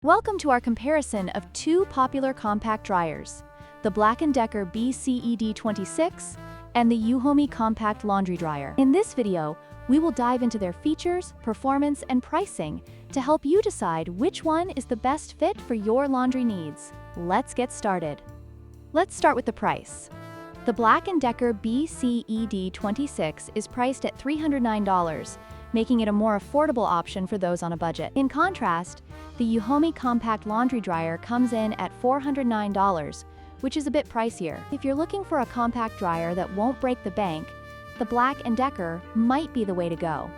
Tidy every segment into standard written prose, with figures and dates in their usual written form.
Welcome to our comparison of two popular compact dryers, the BLACK+DECKER BCED26 and the Euhomy Compact Laundry Dryer. In this video, we will dive into their features, performance, and pricing to help you decide which one is the best fit for your laundry needs. Let's get started. Let's start with the price. The BLACK+DECKER BCED26 is priced at $309, making it a more affordable option for those on a budget. In contrast, the Euhomy Compact Laundry Dryer comes in at $409, which is a bit pricier. If you're looking for a compact dryer that won't break the bank, the BLACK+DECKER might be the way to go.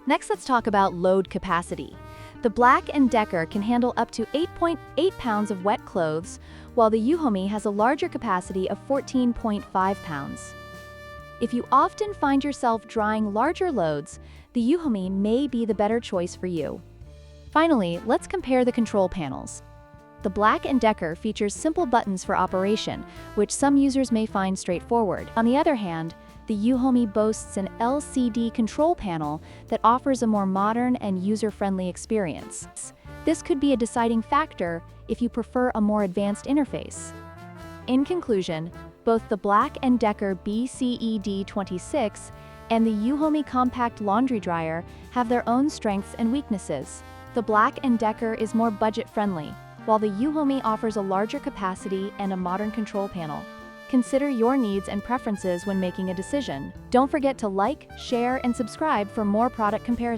Next, let's talk about load capacity. The BLACK+DECKER can handle up to 8.8 pounds of wet clothes, while the Euhomy has a larger capacity of 14.5 pounds. If you often find yourself drying larger loads, the Euhomy may be the better choice for you. Finally, let's compare the control panels. The BLACK+DECKER features simple buttons for operation, which some users may find straightforward. On the other hand, the Euhomy boasts an LCD control panel that offers a more modern and user-friendly experience. This could be a deciding factor if you prefer a more advanced interface. In conclusion, both the BLACK+DECKER BCED26 and the Euhomy Compact Laundry Dryer have their own strengths and weaknesses. The BLACK+DECKER is more budget-friendly, while the Euhomy offers a larger capacity and a modern control panel. Consider your needs and preferences when making a decision. Don't forget to like, share, and subscribe for more product comparisons.